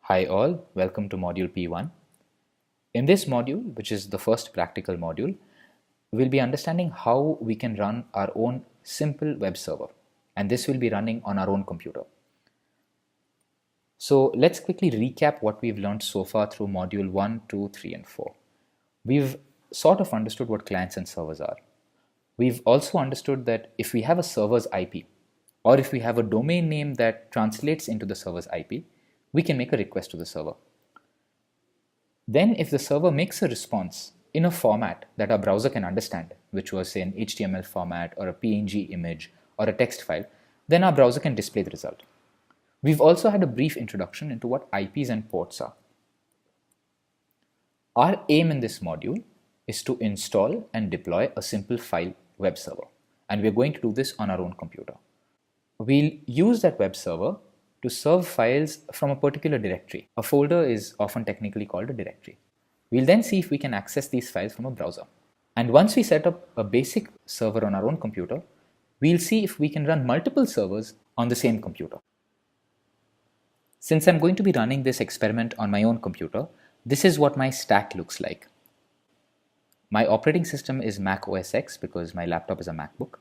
Hi all, welcome to module P1. In this module, which is the first practical module, we'll be understanding how we can run our own simple web server, and this will be running on our own computer. So let's quickly recap what we've learned so far through module 1, 2, 3, and 4. We've sort of understood what clients and servers are. We've also understood that if we have a server's IP, or if we have a domain name that translates into the server's IP, we can make a request to the server. Then if the server makes a response in a format that our browser can understand, which was say an HTML format or a PNG image or a text file, then our browser can display the result. We've also had a brief introduction into what IPs and ports are. Our aim in this module is to install and deploy a simple file web server, and we're going to do this on our own computer. We'll use that web server to serve files from a particular directory. A folder is often technically called a directory. We'll then see if we can access these files from a browser. And once we set up a basic server on our own computer, we'll see if we can run multiple servers on the same computer. Since I'm going to be running this experiment on my own computer, this is what my stack looks like. My operating system is Mac OS X because my laptop is a MacBook.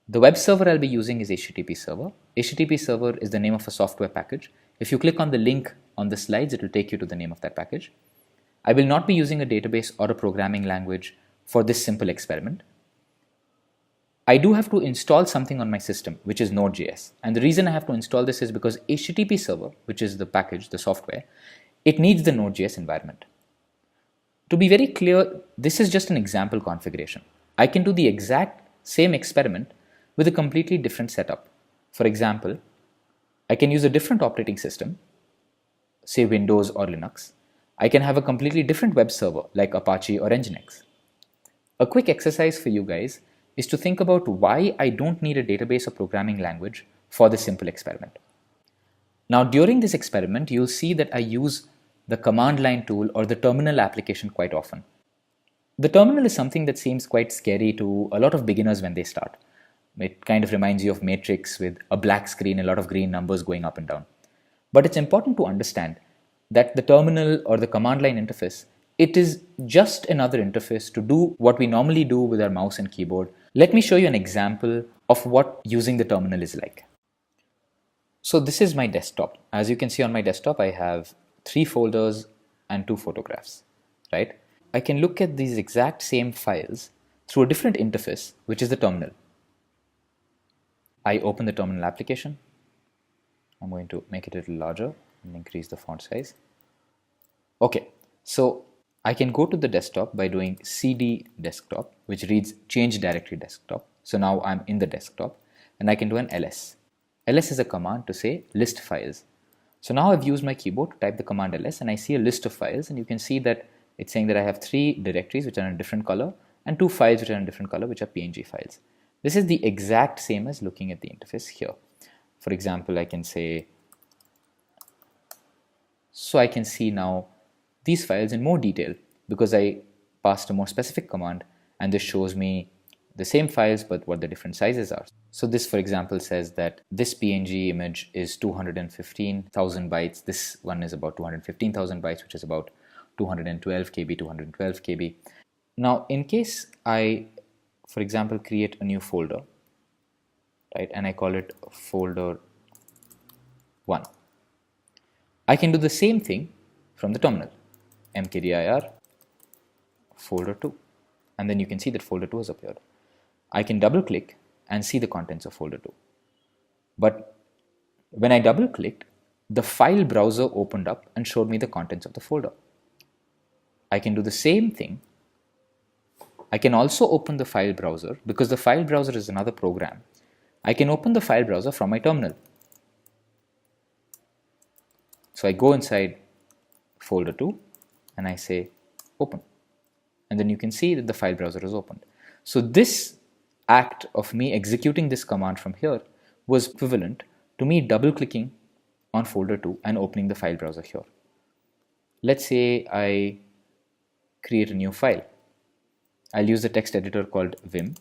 The web server I'll be using is HTTP server. HTTP server is the name of a software package. If you click on the link on the slides, it will take you to the name of that package. I will not be using a database or a programming language for this simple experiment. I do have to install something on my system, which is Node.js. And the reason I have to install this is because HTTP server, which is the package, the software, it needs the Node.js environment. To be very clear, this is just an example configuration. I can do the exact same experiment with a completely different setup. For example, I can use a different operating system, say Windows or Linux. I can have a completely different web server like Apache or Nginx. A quick exercise for you guys is to think about why I don't need a database or programming language for this simple experiment. Now during this experiment, you'll see that I use the command line tool or the terminal application quite often. The terminal is something that seems quite scary to a lot of beginners when they start. It kind of reminds you of Matrix with a black screen, a lot of green numbers going up and down. But it's important to understand that the terminal or the command line interface, it is just another interface to do what we normally do with our mouse and keyboard. Let me show you an example of what using the terminal is like. So this is my desktop. As you can see on my desktop, I have 3 folders and 2 photographs, right? I can look at these exact same files through a different interface, which is the terminal. I open the terminal application. I'm going to make it a little larger and increase the font size. Okay, so I can go to the desktop by doing cd desktop, which reads change directory desktop. So now I'm in the desktop and I can do an ls. ls is a command to say list files. So now I've used my keyboard to type the command ls and I see a list of files, and you can see that it's saying that I have 3 directories which are in a different color and 2 files which are in a different color, which are PNG files. This is the exact same as looking at the interface here. For example, I can say, so I can see now these files in more detail because I passed a more specific command, and this shows me the same files but what the different sizes are. So this, for example, says that this PNG image is 215,000 bytes. This one is about 215,000 bytes, which is about 212 KB, 212 KB. Now, in case I, for example, create a new folder, right, and I call it folder 1. I can do the same thing from the terminal, mkdir folder 2, and then you can see that folder 2 has appeared. I can double click and see the contents of folder 2. But when I double clicked, the file browser opened up and showed me the contents of the folder. I can do the same thing. I can also open the file browser because the file browser is another program. I can open the file browser from my terminal. So I go inside folder 2 and I say open. And then you can see that the file browser is opened. So this act of me executing this command from here was equivalent to me double clicking on folder 2 and opening the file browser here. Let's say I create a new file. I'll use a text editor called Vim.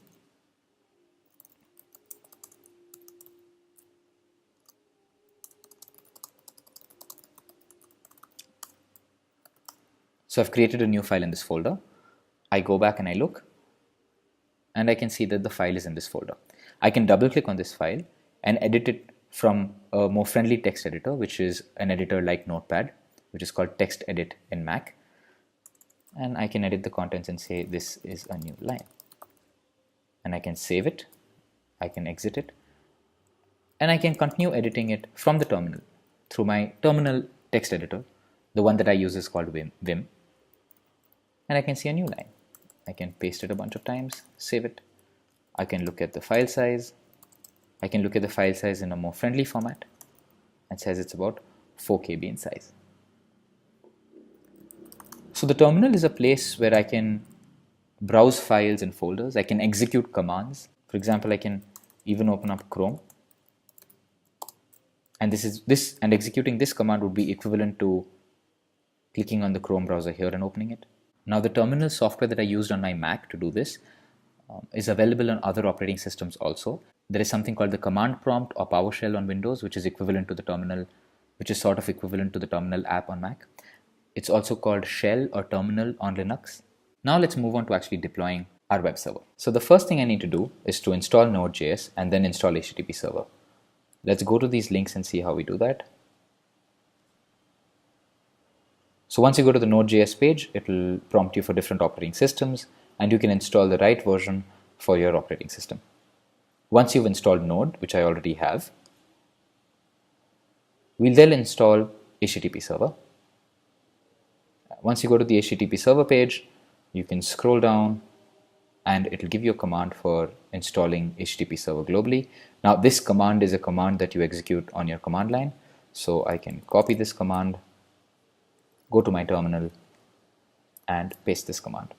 So I've created a new file in this folder. I go back and I look, and I can see that the file is in this folder. I can double click on this file and edit it from a more friendly text editor, which is an editor like Notepad, which is called Text Edit in Mac. And I can edit the contents and say this is a new line. And I can save it, I can exit it, and I can continue editing it from the terminal through my terminal text editor. The one that I use is called Vim. And I can see a new line. I can paste it a bunch of times, save it. I can look at the file size. I can look at the file size in a more friendly format. It says it's about 4 KB in size. So the terminal is a place where I can browse files and folders. I can execute commands. For example, I can even open up Chrome. And executing this command would be equivalent to clicking on the Chrome browser here and opening it. Now the terminal software that I used on my Mac to do this is available on other operating systems also. There is something called the command prompt or PowerShell on Windows, which is equivalent to the terminal, which is sort of equivalent to the terminal app on Mac. It's also called shell or terminal on Linux. Now let's move on to actually deploying our web server. So the first thing I need to do is to install Node.js and then install HTTP server. Let's go to these links and see how we do that. So once you go to the Node.js page, it will prompt you for different operating systems, and you can install the right version for your operating system. Once you've installed Node, which I already have, we'll then install HTTP server. Once you go to the HTTP server page, you can scroll down and it will give you a command for installing HTTP server globally. Now this command is a command that you execute on your command line. So I can copy this command, go to my terminal and paste this command.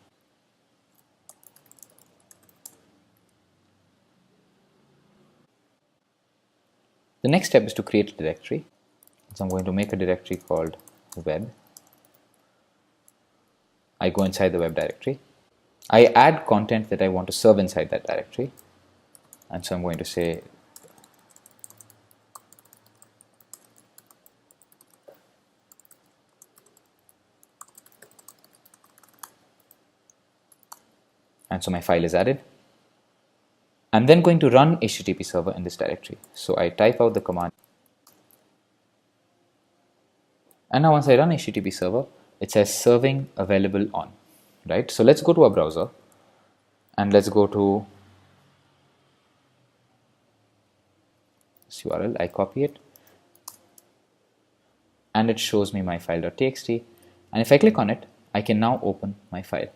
The next step is to create a directory. So I'm going to make a directory called web. I go inside the web directory. I add content that I want to serve inside that directory. And so I'm going to say and so my file is added. I'm then going to run HTTP server in this directory. So I type out the command. And now once I run HTTP server, it says serving available on, right? So let's go to our browser and let's go to this URL. I copy it and it shows me my file.txt. And if I click on it, I can now open my file.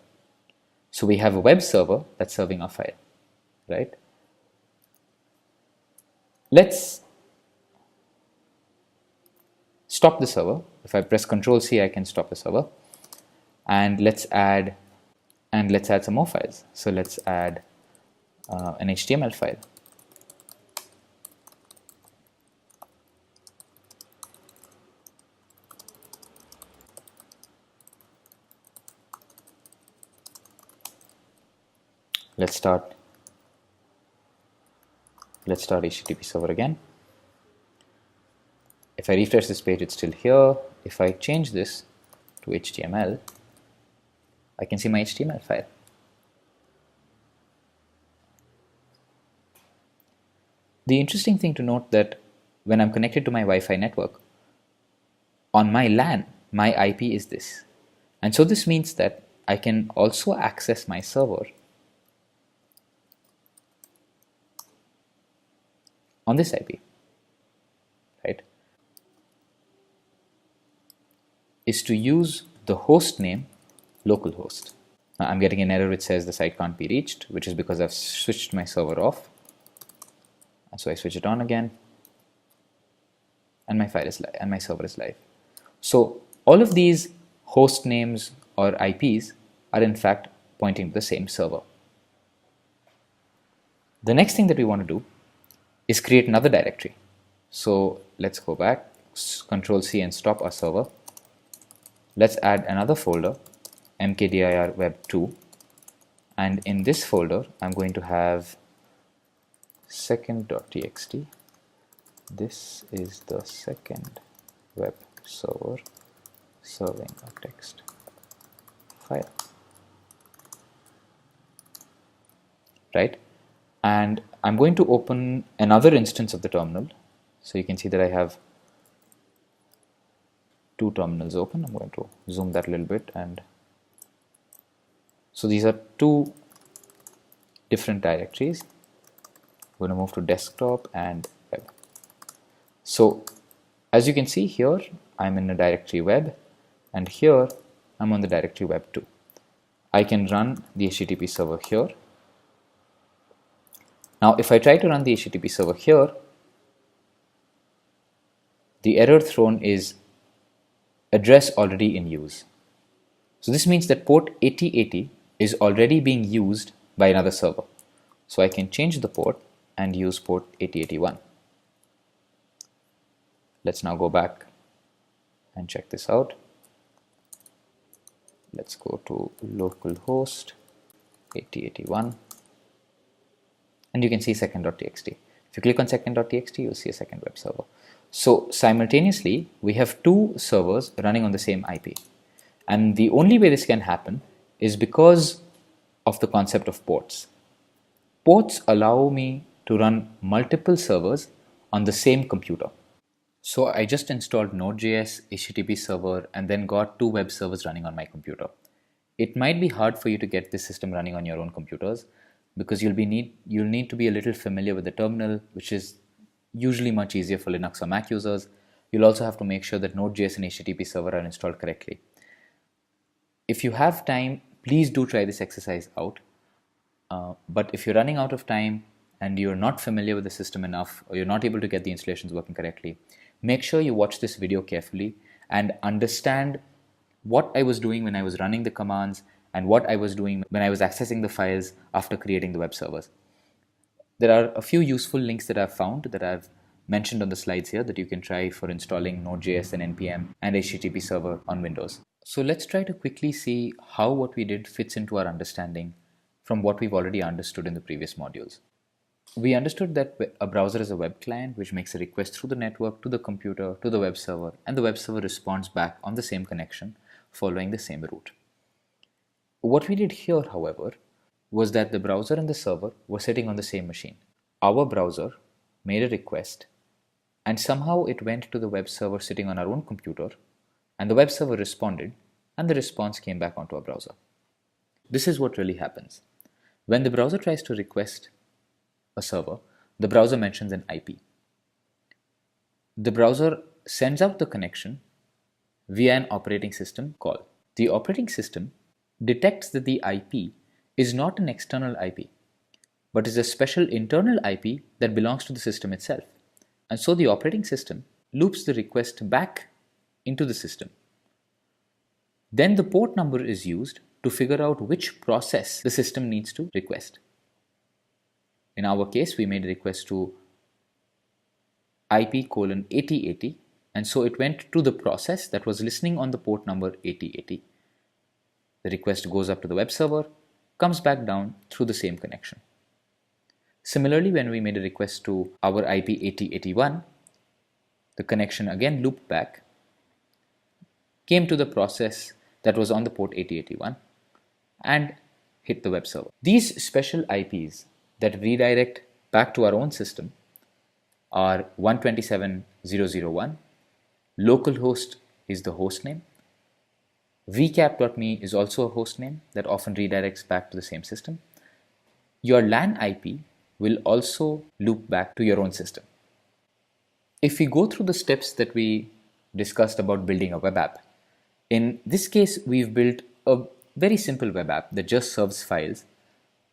So we have a web server that's serving our file, right? Let's stop the server. If I press Ctrl+C, I can stop the server. And let's add some more files. So let's add an HTML file. Let's start HTTP server again. If I refresh this page, it's still here. If I change this to HTML, I can see my HTML file. The interesting thing to note that when I'm connected to my Wi-Fi network, on my LAN, my IP is this. And so this means that I can also access my server on this IP, right? Is to use the host name localhost. Now I'm getting an error which says the site can't be reached, which is because I've switched my server off. And so I switch it on again, and my file is live, and my server is live. So all of these host names or IPs are in fact pointing to the same server. The next thing that we want to do is create another directory. So let's go back, Ctrl+C and stop our server. Let's add another folder, mkdir web2, and in this folder I'm going to have second.txt. This is the second web server serving a text. file, right? And I'm going to open another instance of the terminal. So you can see that I have two terminals open. I'm going to zoom that a little bit, and so these are two different directories. I'm going to move to desktop and web. So as you can see here, I'm in a directory web, and here I'm on the directory web 2. I can run the HTTP server here. Now if I try to run the HTTP server here, the error thrown is address already in use. So this means that port 8080 is already being used by another server. So I can change the port and use port 8081. Let's now go back and check this out. Let's go to localhost 8081, and you can see second.txt. If you click on second.txt, you'll see a second web server. So simultaneously, we have two servers running on the same IP. And the only way this can happen is because of the concept of ports. Ports allow me to run multiple servers on the same computer. So I just installed Node.js, HTTP server, and then got two web servers running on my computer. It might be hard for you to get this system running on your own computers because you'll need to be a little familiar with the terminal, which is usually much easier for Linux or Mac users. You'll also have to make sure that Node.js and HTTP server are installed correctly. If you have time, please do try this exercise out. But if you're running out of time and you're not familiar with the system enough, or you're not able to get the installations working correctly, make sure you watch this video carefully and understand what I was doing when I was running the commands and what I was doing when I was accessing the files after creating the web servers. There are a few useful links that I've found that I've mentioned on the slides here that you can try for installing Node.js and NPM and HTTP server on Windows. So let's try to quickly see how what we did fits into our understanding from what we've already understood in the previous modules. We understood that a browser is a web client which makes a request through the network to the computer, to the web server, and the web server responds back on the same connection following the same route. What we did here, however, was that the browser and the server were sitting on the same machine. Our browser made a request, and somehow it went to the web server sitting on our own computer, and the web server responded, and the response came back onto our browser. This is what really happens. When the browser tries to request a server, the browser mentions an IP. The browser sends out the connection via an operating system call. The operating system detects that the IP is not an external IP, but is a special internal IP that belongs to the system itself. And so the operating system loops the request back into the system. Then the port number is used to figure out which process the system needs to request. In our case, we made a request to IP:8080, and so it went to the process that was listening on the port number 8080. The request goes up to the web server, comes back down through the same connection. Similarly, when we made a request to our IP:8081, the connection again looped back, came to the process that was on the port 8081, and hit the web server. These special IPs that redirect back to our own system are 127.0.0.1, localhost is the host name, vcap.me is also a host name that often redirects back to the same system. Your LAN IP will also loop back to your own system. If we go through the steps that we discussed about building a web app, in this case we've built a very simple web app that just serves files,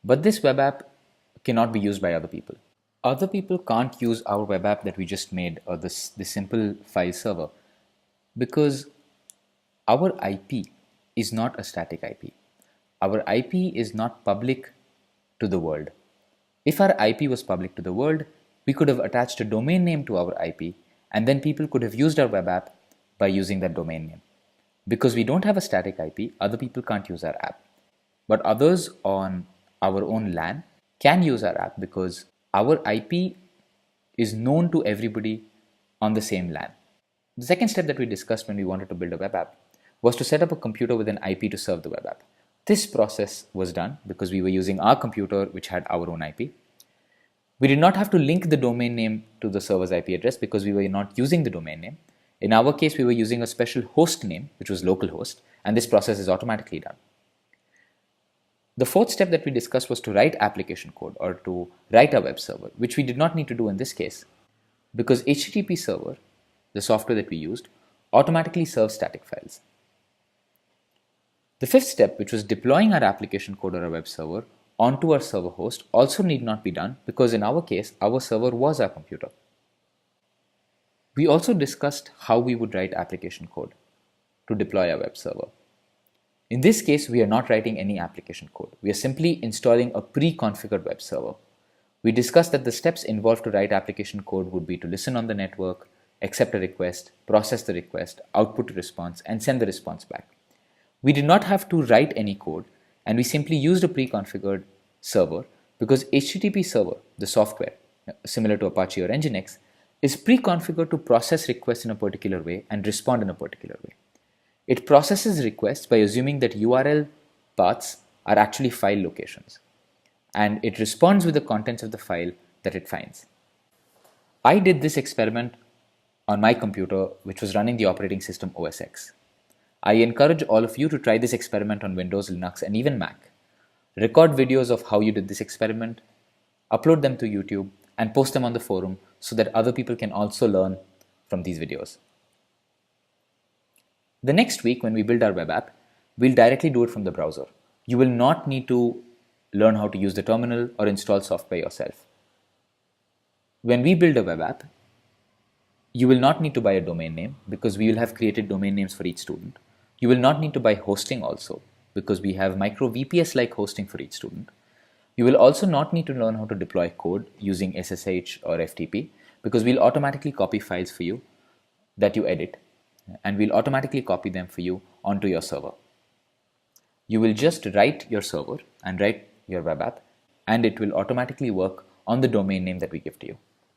but this web app cannot be used by other people. Other people can't use our web app that we just made, or this simple file server, because our IP is not a static IP. Our IP is not public to the world. If our IP was public to the world, we could have attached a domain name to our IP, and then people could have used our web app by using that domain name. Because we don't have a static IP, other people can't use our app. But others on our own LAN can use our app because our IP is known to everybody on the same LAN. The second step that we discussed when we wanted to build a web app was to set up a computer with an IP to serve the web app. This process was done because we were using our computer which had our own IP. We did not have to link the domain name to the server's IP address because we were not using the domain name. In our case, we were using a special host name, which was localhost, and this process is automatically done. The fourth step that we discussed was to write application code or to write a web server, which we did not need to do in this case because HTTP server, the software that we used, automatically serves static files. The fifth step, which was deploying our application code or a web server onto our server host, also need not be done because in our case, our server was our computer. We also discussed how we would write application code to deploy our web server. In this case, we are not writing any application code. We are simply installing a pre-configured web server. We discussed that the steps involved to write application code would be to listen on the network, accept a request, process the request, output a response, and send the response back. We did not have to write any code, and we simply used a pre-configured server because HTTP server, the software, similar to Apache or Nginx, is pre-configured to process requests in a particular way and respond in a particular way. It processes requests by assuming that URL paths are actually file locations, and it responds with the contents of the file that it finds. I did this experiment on my computer, which was running the operating system OS X. I encourage all of you to try this experiment on Windows, Linux, and even Mac. Record videos of how you did this experiment, upload them to YouTube, and post them on the forum so that other people can also learn from these videos. The next week, when we build our web app, we'll directly do it from the browser. You will not need to learn how to use the terminal or install software yourself. When we build a web app, you will not need to buy a domain name because we will have created domain names for each student. You will not need to buy hosting also because we have micro VPS-like hosting for each student. You will also not need to learn how to deploy code using SSH or FTP because we'll automatically copy files for you that you edit, and we'll automatically copy them for you onto your server. You will just write your server and write your web app, and it will automatically work on the domain name that we give to you.